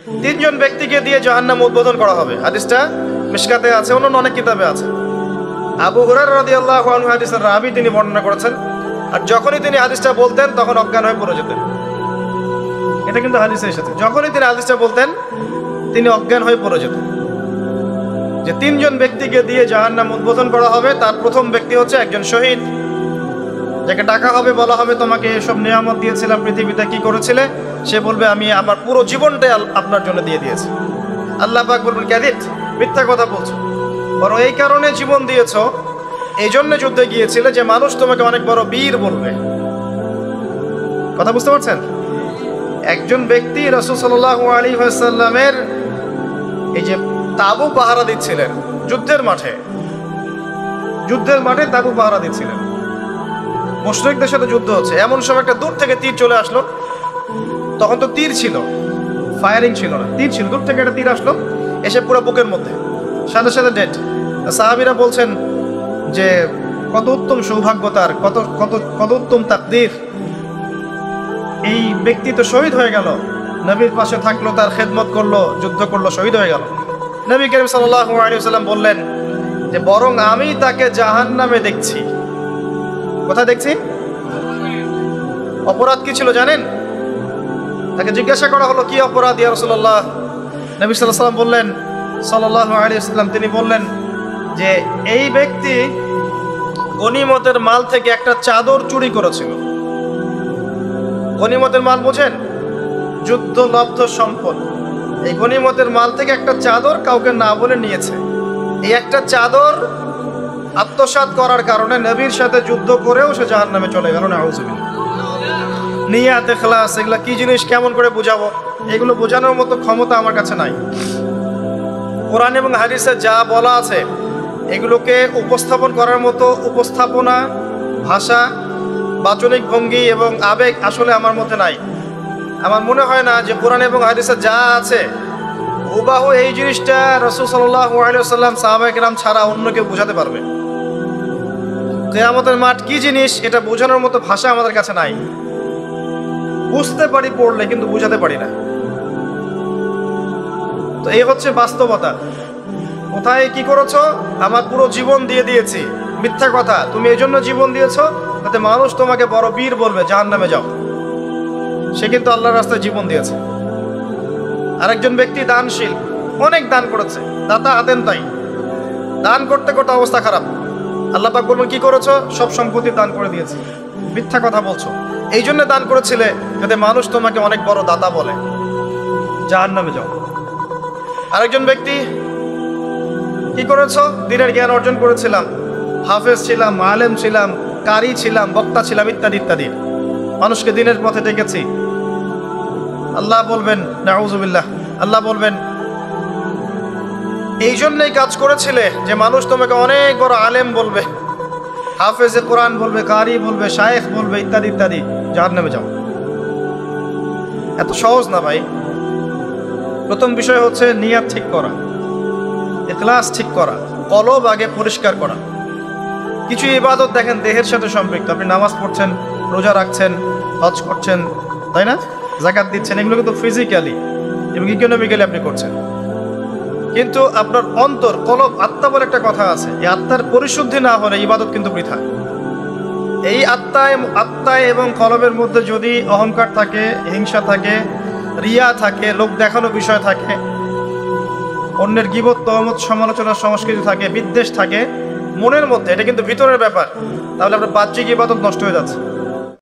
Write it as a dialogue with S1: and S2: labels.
S1: তিনজন ব্যক্তিকে দিয়ে জাহান্নাম উদ্বোধন করা হবে। হাদিসটা মিশকাতে আছে, অন্য অনেক কিতাবে আছে। আবু হুরায়রা রাদিয়াল্লাহু আনহু হাদিসের রাবী, তিনি বর্ণনা করেছেন। আর যখনই তিনি হাদিসটা বলতেন তখন অজ্ঞান হয়ে পড়ে যেতেন। এটা কিন্তু হাদিসে এসেছে, যখনই তিনি হাদিসটা বলতেন তিনি অজ্ঞান হয়ে পড়ে যেতেন। যে তিনজন ব্যক্তিকে দিয়ে জাহান্নাম উদ্বোধন করা হবে, তার প্রথম ব্যক্তি হচ্ছে একজন শহীদ, যাকে ডাকা হবে, বলা হবে তোমাকে এসব নিয়ামত দিয়েছিলাম, পৃথিবীতে কি করেছিলে? সে বলবে আমি আমার পুরো জীবনটাই আপনার জন্য দিয়ে দিয়েছি। আল্লাহ পাক বলবেন ক্যাদিব, মিথ্যা কথা বলছো, বরং এই কারণে জীবন দিয়েছ, এই জন্য যুদ্ধে গিয়েছিলে যে মানুষ তোমাকে অনেক বড় বীর বলবে। কথা বুঝতে পারছেন? একজন ব্যক্তি রাসূল সাল্লাল্লাহু আলাইহি ওয়াসাল্লামের এই যে তাবু পাহারা দিচ্ছিলেন, যুদ্ধের মাঠে তাবু পাহারা দিচ্ছিলেন, মুশরিকদের সাথে যুদ্ধ হচ্ছে। এমন সময় একটা দূর থেকে তীর চলে আসলো। তখন তো তীর ছিল, ফায়ারিং ছিল না, তীর ছিল। দূর থেকে একটা তীর আসলো, এসে পুরো বুকের মধ্যে, সাথে সাথে ডেড। সাহাবীরা বলছেন যে কত উত্তম সৌভাগ্য তার, কত কত কত উত্তম তাকদীর, এই ব্যক্তি তো শহীদ হয়ে গেল, নবীর পাশে থাকলো, তার খেদমত করলো, যুদ্ধ করলো, শহীদ হয়ে গেল। নবী করিম সাল্লাল্লাহু আলাইহি ওয়াসাল্লাম বললেন যে বরং আমি তাকে জাহান্নামে দেখছি। কোথায় দেখছি? অপরাধ কি ছিল জানেন? তাকে জিজ্ঞাসা করা হলো কি অপরাধ ইয়া রাসূলুল্লাহ? নবী সাল্লাল্লাহু আলাইহি ওয়াসাল্লাম বললেন, সাল্লাল্লাহু আলাইহি ওয়াসাল্লাম তিনি বললেন যে এই ব্যক্তি গনিমতের মাল থেকে একটা চাদর চুরি করেছিল। গনিমতের মাল বোঝেন? যুদ্ধ লব্ধ সম্পদ। এই গনিমতের মাল থেকে একটা চাদর কাউকে না বলে নিয়েছে। এই একটা চাদর আত্মসাৎ করার কারণে নবীর সাথে যুদ্ধ করেও সে জাহান্নামে চলে গেল। নাউযুবিল্লাহ। নিয়াত, ইখলাস, এগুলা কি জিনিস, কেমন করে বোঝাবো? এগুলো বোঝানোর মতো ক্ষমতা আমার কাছে নাই। কোরআন এবং হাদিসে যা বলা আছে এগুলোকে উপস্থাপন করার মতো উপস্থাপনা, ভাষা, বাচনিক ভঙ্গি এবং আবেগ আসলে আমার মধ্যে নাই। আমার মনে হয় না যে কোরআন এবং হাদিসে যা আছে হুবাহু এই জিনিসটা রাসূল সাল্লাল্লাহু আলাইহি ওয়াসাল্লাম, সাহাবায়ে কেরাম ছাড়া অন্য কেউ বোঝাতে পারবে। কিয়ামতের মাঠ কি জিনিস এটা বোঝানোর মতো ভাষা আমাদের কাছে নাই। বুঝতে পারি পড়লে, কিন্তু বোঝাতে পারি না। তো এই হচ্ছে বাস্তবতা। কোথায় কি করেছো? আমার পুরো জীবন দিয়ে দিয়েছি। মিথ্যা কথা। তুমি এই জন্য জীবন দিয়েছো যাতে মানুষ তোমাকে বড় বীর বলবে, জাহান্নামে যাও। সে কিন্তু আল্লাহর রাস্তায় জীবন দিয়েছে। আরেকজন ব্যক্তি দানশীল, অনেক দান করেছে, দাতা হাতেন তাই, দান করতে করতে অবস্থা খারাপ। আল্লাহ পাক বলবেন কি করেছো? সব সম্পত্তি দান করে দিয়েছে। মিথ্যা কথা বলছো, এই জন্য দান করেছিলে যাতে মানুষ তোমাকে অনেক বড় দাতা বলে, জাহান্নামে যাও। আরেকজন ব্যক্তি কি করেছো? দিনের জ্ঞান অর্জন করেছিলাম, হাফেজ ছিলাম, আলেম ছিলাম, কারি ছিলাম, বক্তা ছিলাম, ইত্যাদি ইত্যাদি, মানুষকে দিনের পথে ডেকেছি। আল্লাহ বলবেন নাউযুবিল্লাহ, আল্লাহ বলবেন এই জন্যই কাজ করেছিলে যে মানুষ তোমাকে অনেক বড় আলেম বলবে, হাফেজে কোরআন বলবে, কারি বলবে, শায়েখ বলবে, ইত্যাদি ইত্যাদি, জাহান্নামে যাও। এত সহজ না ভাই। প্রথম বিষয় হচ্ছে নিয়াত ঠিক করা, ইখলাস ঠিক করা, কলব আগে পরিষ্কার করা। কিছু ইবাদত দেখেন দেহের সাথে সম্পৃক্ত। আপনি নামাজ পড়ছেন, রোজা রাখছেন, হজ করছেন, তাই না, যাকাত দিচ্ছেন, এগুলো কিন্তু ফিজিক্যালি এবং ইকোনমিক্যালি আপনি করছেন। কিন্তু আপনার অন্তর, কলব, আত্মা বলে একটা কথা আছে, এই আত্মার পরিশুদ্ধি না হলে ইবাদত কিন্তু বৃথা। এই আত্মায় এবং কলবের মধ্যে যদি অহংকার থাকে, হিংসা থাকে, রিয়া থাকে, লোক দেখানো বিষয় থাকে, অন্যের গীবত, তহমত, সমালোচনার সংস্কৃতি থাকে, বিদ্বেষ থাকে মনের মধ্যে, এটা কিন্তু ভিতরের ব্যাপার, তাহলে আপনার বাহ্যিক ইবাদত নষ্ট হয়ে যাচ্ছে।